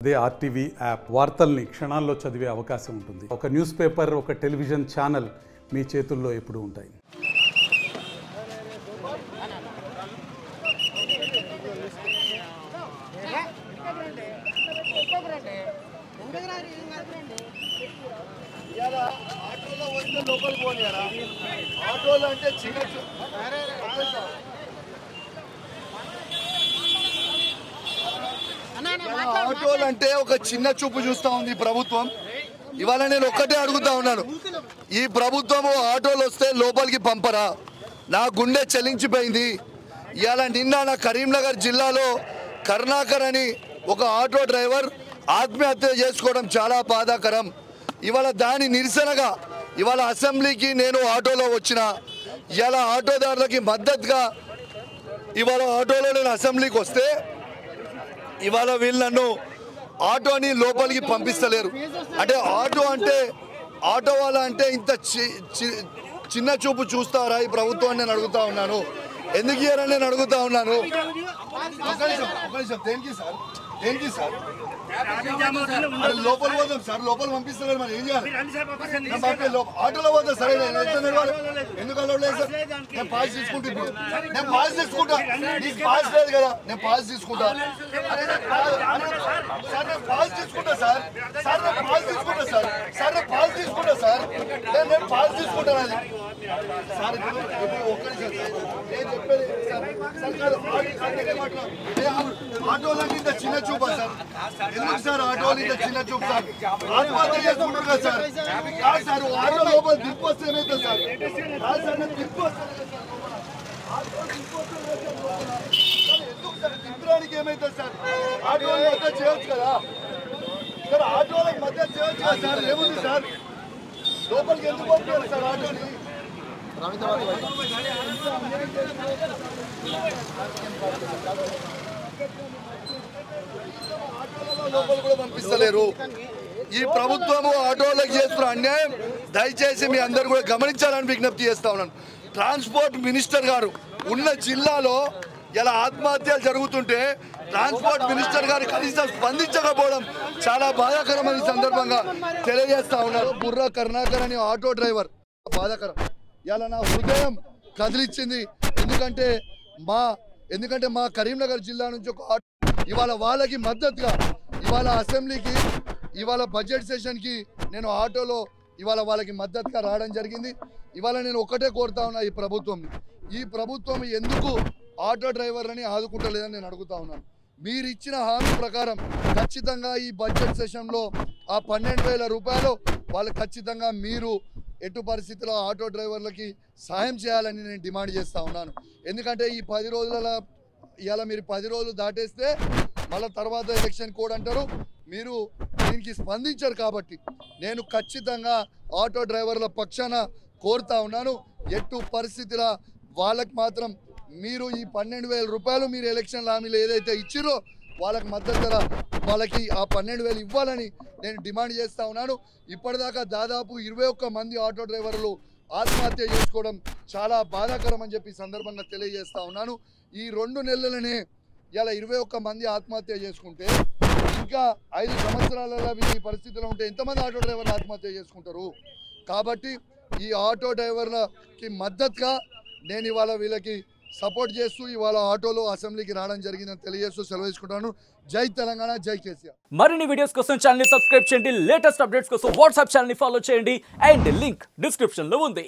అదే RTV app వార్తల్ని క్షణాల్లో చదివే అవకాశం ఉంటుంది. ఒక న్యూస్ పేపర్, ఒక టెలివిజన్ ఛానల్ మీ చేతుల్లో ఎప్పుడూ ఉంటాయి. ఆటోలు అంటే ఒక చిన్న చూపు చూస్తా ఉంది ప్రభుత్వం. ఇవాళ నేను ఒక్కటే అడుగుతా ఉన్నాను, ఈ ప్రభుత్వము ఆటోలు వస్తే లోపలికి పంపరా? నా గుండె చలించిపోయింది. ఇవాళ నిన్న నా కరీంనగర్ జిల్లాలో కరుణాకర్ అని ఒక ఆటో డ్రైవర్ ఆత్మహత్య చేసుకోవడం చాలా బాధాకరం. ఇవాళ దాని నిరసనగా ఇవాళ అసెంబ్లీకి నేను ఆటోలో వచ్చిన. ఇవాళ ఆటోదారులకి మద్దతుగా ఇవాళ ఆటోలో నేను అసెంబ్లీకి వస్తే ఇవాళ వీళ్ళు నన్ను ఆటోని లోపలికి పంపిస్తలేరు. అంటే ఆటో వాళ్ళ అంటే ఇంత చిన్న చూపు చూస్తారా ఈ ప్రభుత్వాన్ని నేను అడుగుతా ఉన్నాను. ఎందుకు ఇయ్యారని నేను అడుగుతా ఉన్నాను. ఏంటి సార్ లోపల పోదాం సార్, లోపల పంపిస్తలేరు, మరి ఏం చేయాలి? ఆటోలో పోతా సరే, ఎందుకు అలవలేదు సార్? నేను పాస్ తీసుకుంటా, నేను పాస్ తీసుకుంటా. నీకు పాస్ లేదు కదా, నేను పాస్ తీసుకుంటా. సార్ నేను పాస్ తీసుకుంటా సార్, సార్ నేను పాస్ తీసుకుంటా సార్, సార్ నేను పాస్ తీసుకుంటా సార్, నేను పాస్ తీసుకుంటాను. అది సార్ ఇప్పుడు ఒక్కడి సార్ నేను చెప్పేది ఆటోలకి ఇంత చిన్న చూపా సార్? ఎందుకు సార్ ఆటోలు ఇంత చిన్న చూపు సార్? ఆత్మహత్య చేసుకుంటారు కదా సార్? కాదు సార్, ఆటో లోపల దిప్పు వస్తే ఏమవుతుంది సార్? కాదు సార్, నేను దిప్పు వస్తాను ఎందుకు సార్? దింపడానికి ఏమవుతుంది సార్? ఆటోల మధ్య చేయొచ్చు కదా సార్, ఆటోల మధ్య చేయొచ్చు కదా సార్? ఏముంది సార్, లోపలికి ఎందుకు పంపారు సార్ ఆటోని? లోపల కూడా పంపిస్తలేరు. ఈ ప్రభుత్వము ఆటోలకు చేస్తున్న అన్యాయం దయచేసి మీ అందరూ కూడా గమనించాలని విజ్ఞప్తి చేస్తా ఉన్నాను. ట్రాన్స్పోర్ట్ మినిస్టర్ గారు ఉన్న జిల్లాలో ఇలా ఆత్మహత్యలు జరుగుతుంటే ట్రాన్స్పోర్ట్ మినిస్టర్ గారు కనీసం స్పందించకపోవడం చాలా బాధాకరమైన సందర్భంగా తెలియజేస్తా ఉన్నారు. బుర్రా కరుణాకర్ అని ఆటో డ్రైవర్ బాధాకరం. ఇలా నా హృదయం కదిలిచ్చింది. ఎందుకంటే మా కరీంనగర్ జిల్లా నుంచి ఒక ఆటో ఇవాళ వాళ్ళకి మద్దతుగా ఇవాళ అసెంబ్లీకి ఇవాళ బడ్జెట్ సెషన్కి నేను ఆటోలో ఇవాళ వాళ్ళకి మద్దతుగా రావడం జరిగింది. ఇవాళ నేను ఒకటే కోరుతా ఉన్నా, ఈ ప్రభుత్వం ఎందుకు ఆటో డ్రైవర్లని ఆదుకుంటలేదని నేను అడుగుతా ఉన్నాను. మీరు ఇచ్చిన హామీ ప్రకారం ఖచ్చితంగా ఈ బడ్జెట్ సెషన్లో ఆ 12,000 రూపాయలు వాళ్ళు ఖచ్చితంగా మీరు ఎటు పరిస్థితుల్లో ఆటో డ్రైవర్లకి సాయం చేయాలని నేను డిమాండ్ చేస్తూ ఉన్నాను. ఎందుకంటే ఈ 10 రోజుల ఇవాళ మీరు 10 రోజులు దాటేస్తే మళ్ళీ తర్వాత ఎలక్షన్ కోడ్ అంటారు, మీరు దీనికి స్పందించరు. కాబట్టి నేను ఖచ్చితంగా ఆటో డ్రైవర్ల పక్షాన కోరుతా ఉన్నాను, ఎటు పరిస్థితిలో వాళ్ళకి మాత్రం మీరు ఈ 12,000 రూపాయలు మీరు ఎలక్షన్ హామీలు ఏదైతే ఇచ్చిరో వాళ్ళకి మద్దతు ధర వాళ్ళకి ఆ 12,000 ఇవ్వాలని నేను డిమాండ్ చేస్తూ ఉన్నాను. ఇప్పటిదాకా దాదాపు 21 మంది ఆటో డ్రైవర్లు ఆత్మహత్య చేసుకోవడం చాలా బాధాకరం అని చెప్పి సందర్భంగా తెలియజేస్తా ఉన్నాను. ఈ 2 నెలలనే ఇలా 21 మంది ఆత్మహత్య చేసుకుంటే ఇంకా 5 సంవత్సరాలలో ఈ పరిస్థితిలో ఉంటే ఎంతమంది ఆటో డ్రైవర్లు ఆత్మహత్య చేసుకుంటారు? కాబట్టి ఈ ఆటో డ్రైవర్లకి మద్దతుగా నేను ఇవాళ వీళ్ళకి సపోర్ట్ చేస్తూ ఇవాళ ఆటోలో అసెంబ్లీకి రావడం జరిగిందని తెలియజేస్తూ సెలవు తీసుకుంటాను. జై తెలంగాణ, జై కేసీఆర్. మరిన్ని వీడియోస్ కోసం ఛానల్ ని సబ్స్క్రైబ్ చేయండి. లేటెస్ట్ అప్డేట్స్ కోసం వాట్సాప్ ఛానల్ ని ఫాలో చేయండి. అండ్ లింక్ డిస్క్రిప్షన్ లో ఉంది.